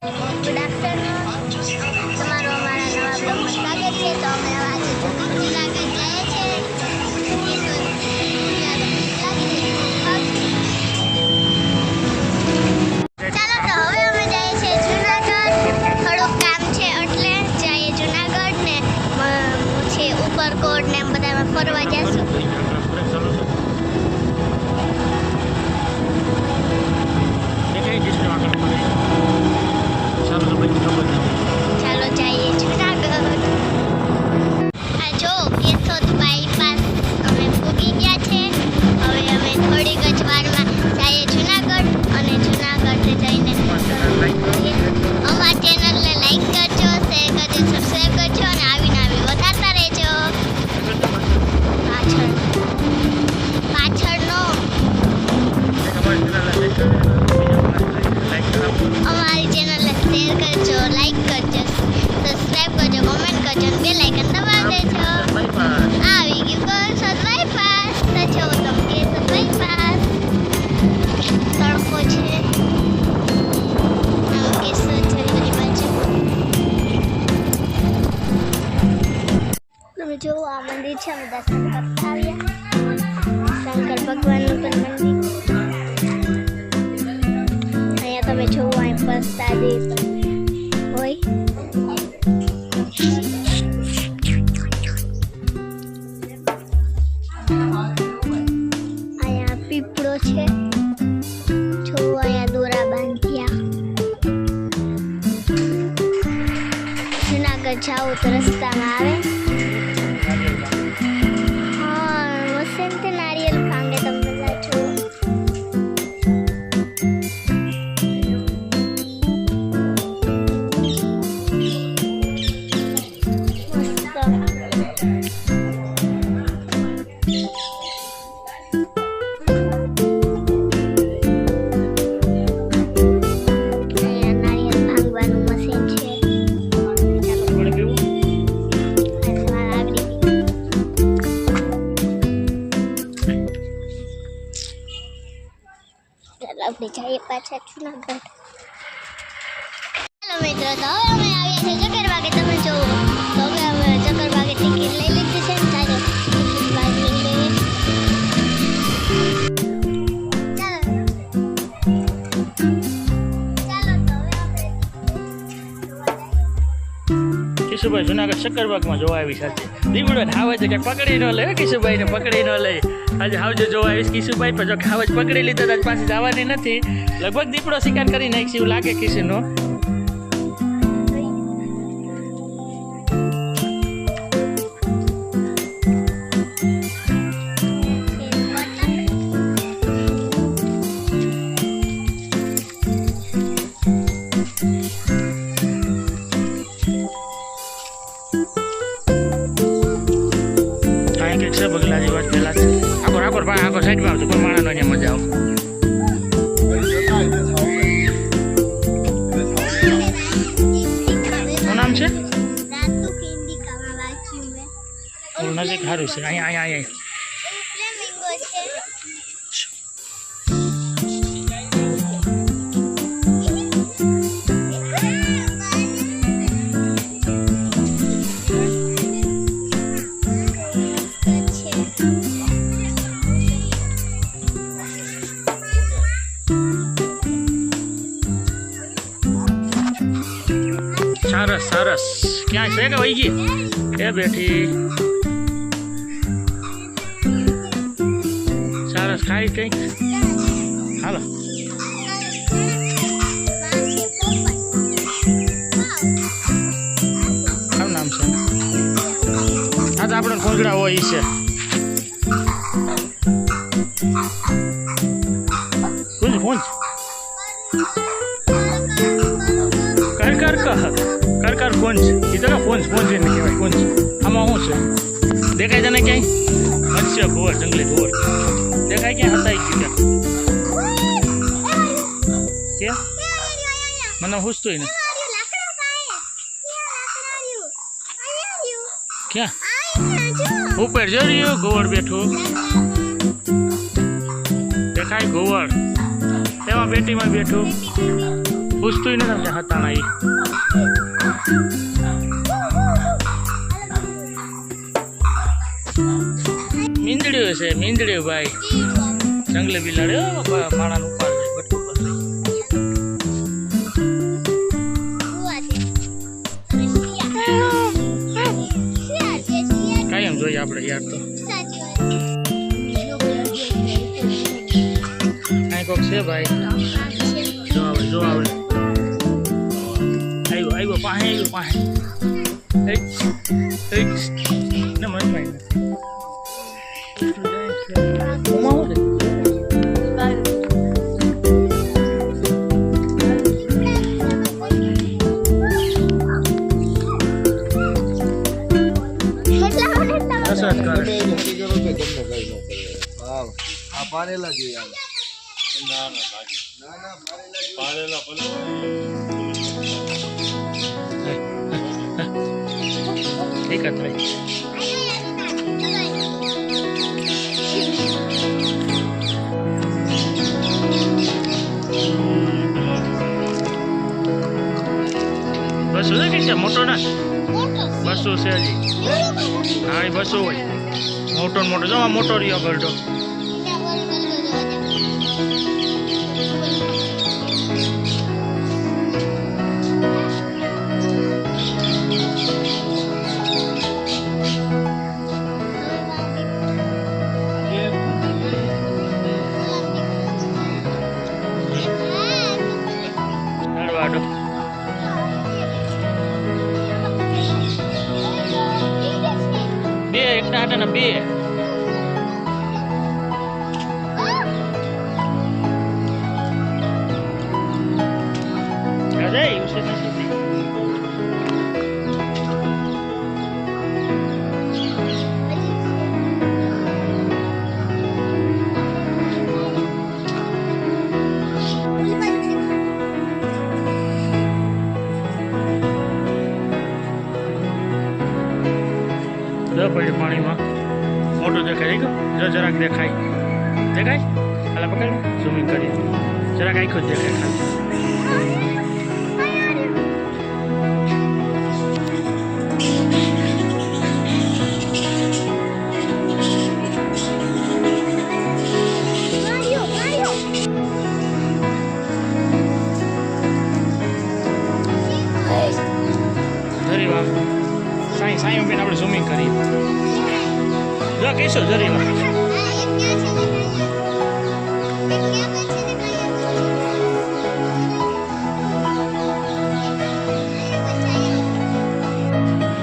Good afternoon, તમારો અમારા નવા બ્લોગમાં સ્વાગત છે. તો અમે આજે જુનાગઢ જઈએ છીએ. ચાલો તો હવે અમે જઈએ છીએ જુનાગઢ. થોડુંક કામ છે એટલે જઈએ જુનાગઢ ને છે ઉપરકોટ ને એમ બધામાં ફરવા જઈશું. ચાલો જઈએ જુનાગઢ. આ જો કેશોદ બાયપાસ અમે પૂગી ગયા છે. હવે અમે થોડીક જ વારમાં જઈએ જુનાગઢ અને જુનાગઢ જઈને અમારા ચેનલને લાઈક કરજો, શેર કરજો, સબસ્ક્રાઈબ કરજો અને આવીને વધારતા રહેજો. પાછળનો અમારી ચેનલને શેર કરજો, લાઈક કરજો, સબસ્ક્રાઈબ કરજો, કોમેન્ટ કરજો અને બેલ આઇકન દબાવી દેજો. આવી ગયું કેશોદ બાયપાસ. તો જો તમે કેશોદ બાયપાસ તડકો છે. આમ કેશોદ જઈ બાજુ તમે જો આ મંદિર છે. અમે દર્શન કરતા આવ્યા. શંકર ભગવાનનું પણ મંદિર. અહીંયા તમે જોવો અહીં પ્રસાદી પણ હોય. અહીંયા પીપળો છે. જોવો અહીંયા દોરા બાંધ્યા. જુનાગઢ જાઓ તો રસ્તામાં આવે નારિયેલ ભાંગે. તમે બધા જુઓ. આપણે જઈએ પાછા જુનાગઢ. ચાલો મિત્રો, તો હવે અમે આવ્યા છીએ ચક્કરબાગે. તમે જુઓ તો હવે અમે ચક્કરબાગે ટિકિટ લઈ લીધી છે. ચાલો બાજુ લઈએ. કિશુભાઈ જુનાગઢ શક્કરબાગમાં જોવા આવી સાથે દીવડો હાવે છે કે પકડી ન લે. કિશુભાઈને પકડી ન લે. આજે હાવજો જોવા આવીશ કિશુભાઈ. પણ જો હાવજ પકડી લીધો તો પાછી જવાની નથી. લગભગ દીપડો શિકાર કરી નાખી એવું લાગે કિશુનો. બગલા જેવા પેલા આખો સાઈડમાં આવતું પણ માણસનો અહીંયા મજા આવે. શું નામ છે? નજીક સારું છે. અહીંયા સરસ સરસ. ક્યાં છે કે વહી ગઈ? એ બેઠી. સરસ ખાઈ કઈ. હાલો શું નામ છે? આ તો આપણે ખોજડા હોય ઈ છે. પૂંજ કર કુંજ. એ તો કુંજ એને કહેવાય કુંજ. આમાં શું છે દેખાય છે ને ક્યાંય? મત્સ્ય ભુવર, જંગલી ભુવર દેખાય. ક્યાં હતા કે મને પૂછતું ને ક્યાં ઉપર જોયું ગોવડ બેઠું દેખાય. ગોવડ એમાં પેટીમાં બેઠું. પૂછતું ને તમને હતાણા એ મીંદડ્યું છે મીંદડ્યું ભાઈ જંગલી બિલાડ્યો માણાનું ઉપાડ છે બટકું પર કાયમ જોઈએ આપણે યાર તો કાંઈ કોક છે ભાઈ જો આવે આવ્યો પાસે ને મન ભાઈ પારેલા જોઈએ એક જ ભાઈ બસો છે કે છે મોટો ના બસો છે હજી હા એ બસો હોય મોટો ને મોટો જો આ મોટો રહ્યો ગરડો નડવાડો બે એકના આટાના બે અરે એવું છે નથી પડે પાણીમાં મોટું દેખાય જો જરાક દેખાય હાલા પકડ ઝૂમિંગ કરી જરાક આખું જ દેખાય જરી વાહ સાઈ બેન આપણે ઝૂમિંગ કરીએ જો કહીશું જરી વાહ